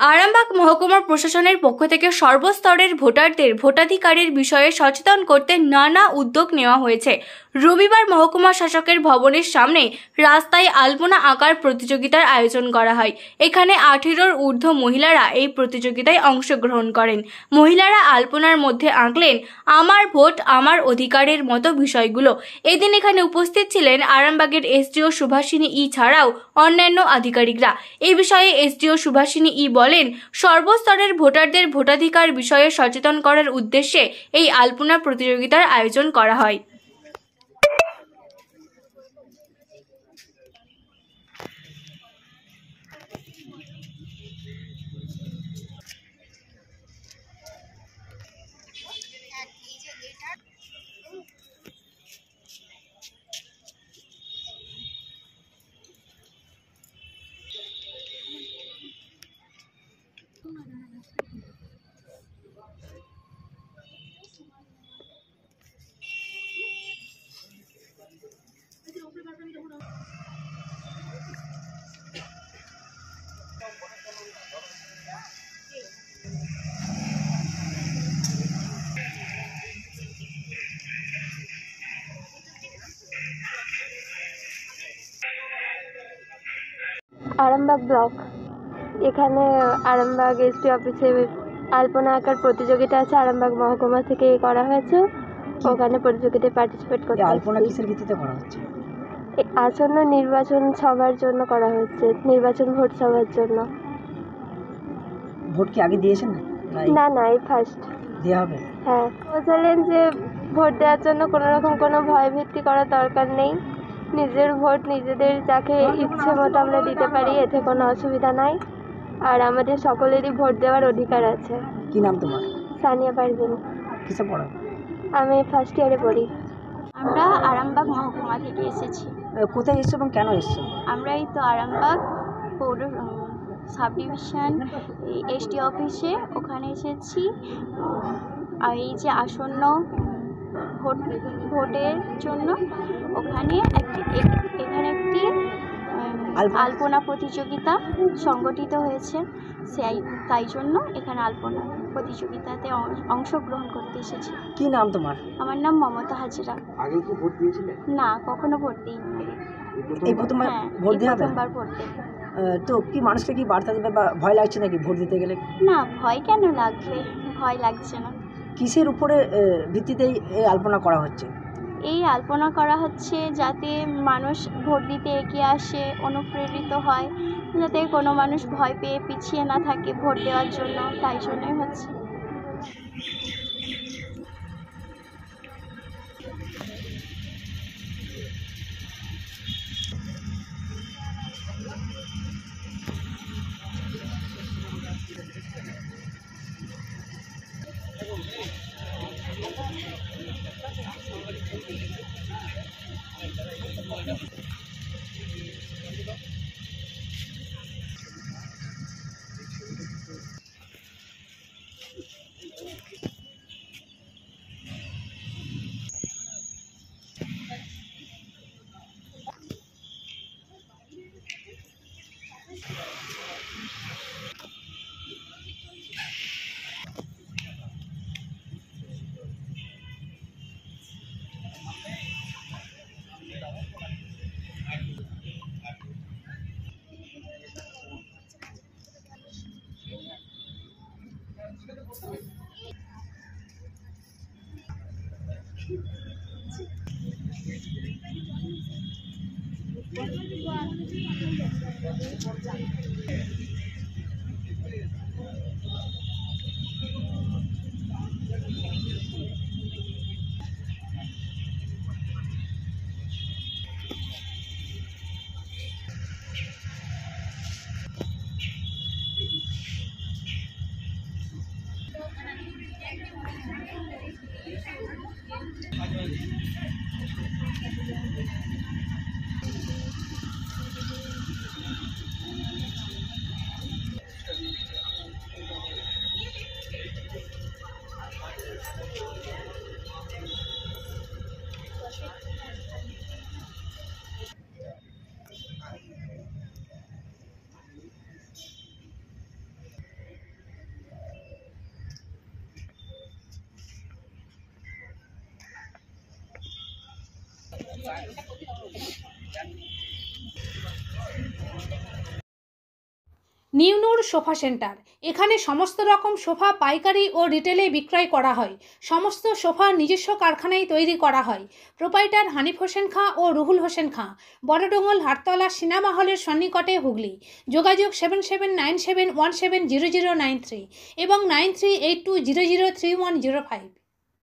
আরামবাগ মহকুমা প্রশাসনের পক্ষ থেকে সর্বস্তরের ভোটারদের ভোটাধিকারের বিষয়ে সচেতন করতে নানা উদ্যোগ নেওয়া হয়েছে। রবিবার মহকুমা শাসকের ভবনের সামনে রাস্তায় আলপনা আঁকার প্রতিযোগিতার আয়োজন করা হয়। এখানে 18-র ঊর্ধ্ব মহিলারা এই প্রতিযোগিতায় অংশগ্রহণ করেন। মহিলারা আলপনার মধ্যে আঁকলেন আমার ভোট আমার অধিকারের মতো বিষয়গুলো। এদিন এখানে উপস্থিত ছিলেন আরামবাগের এসডিও সুভাষিনী ই ছাড়াও অন্যান্য আধিকারিকরা। এই বিষয়ে এসডিও সুভাষিনী ই বলেন, সর্বস্তরের ভোটারদের ভোটাধিকার বিষয়ে সচেতন করার উদ্দেশ্যে এই আলপনা প্রতিযোগিতার আয়োজন করা হয়। আরামবাগ ব্লক, এখানে আরামবাগ এসপি অফিসে আলপনা আঁকার প্রতিযোগিতা আছে। আরামবাগ মহকুমা থেকে করা হয়েছে, ওখানে প্রতিযোগিতায় পার্টিসিপেট করতে। আলপনা কিসের ভিত্তিতে করা হচ্ছে? আসন্ন নির্বাচন সভার জন্য করা হচ্ছে, নির্বাচন ভোট সভার জন্য। ভোট কি আগে দিয়েছেন? না, এই ফার্স্ট দেওয়া হবে। হ্যাঁ, বলছিলেন যে ভোট দেওয়ার জন্য কোনোরকম কোনো ভয় ভীতি করার দরকার নেই। নিজের ভোট নিজেদের যাকে ইচ্ছে মতো আমরা দিতে পারি, এতে কোনো অসুবিধা নাই। আর আমাদের সকলেরই ভোট দেওয়ার অধিকার আছে। কি নাম তোমার? সানিয়া পারভিন। কিসে পড়ো? আমি ফার্স্ট ইয়ারে পড়ি। আমরা আরামবাগ মহকুমা থেকে এসেছি। কোথায় এসছো এবং কেন এসছো? আমরা এই তো আরামবাগ পৌর সাব ডিভিশন এসডি অফিসে ওখানে এসেছি। আর এই যে আসন্ন ভোটের জন্য এখানে একটি আলপনা প্রতিযোগিতা সংগঠিত হয়েছে, তাই জন্য এখানে আলপনা প্রতিযোগিতাতে অংশগ্রহণ করতে এসেছি। কি নাম তোমার? আমার নাম মমতা হাজরা। আগে কি ভোট দিয়েছিলে? না, কখনো ভোট দিইনি। এই প্রথমবার ভোট দেওয়া হবে? প্রথমবার ভোট দেব। তো কি মানুষকে কি বার্তা দেবে বা ভয় লাগছে নাকি ভোট দিতে গেলে? না, ভয় কেন লাগবে, ভয় লাগছে না। কিসের উপরে ভিত্তিতেই এই আলপনা করা হচ্ছে? এই আলপনা করা হচ্ছে যাতে মানুষ ভোট দিতে এগিয়ে আসে, অনুপ্রেরিত হয়, যাতে কোনো মানুষ ভয় পেয়ে পিছিয়ে না থাকে ভোট দেওয়ার জন্য, তাই জন্যই হচ্ছে। নিউনুর সোফা সেন্টার। এখানে সমস্ত রকম সোফা পাইকারি ও রিটেলে বিক্রয় করা হয়। সমস্ত সোফা নিজস্ব কারখানায় তৈরি করা হয়। প্রোপাইটার হানিফ হোসেন খাঁ ও রুহুল হোসেন খাঁ, বড়ডোঙ্গল হাটতলা সিনেমা হলের সন্নিকটে, হুগলি। যোগাযোগ 7797170093 এবং 9382003105।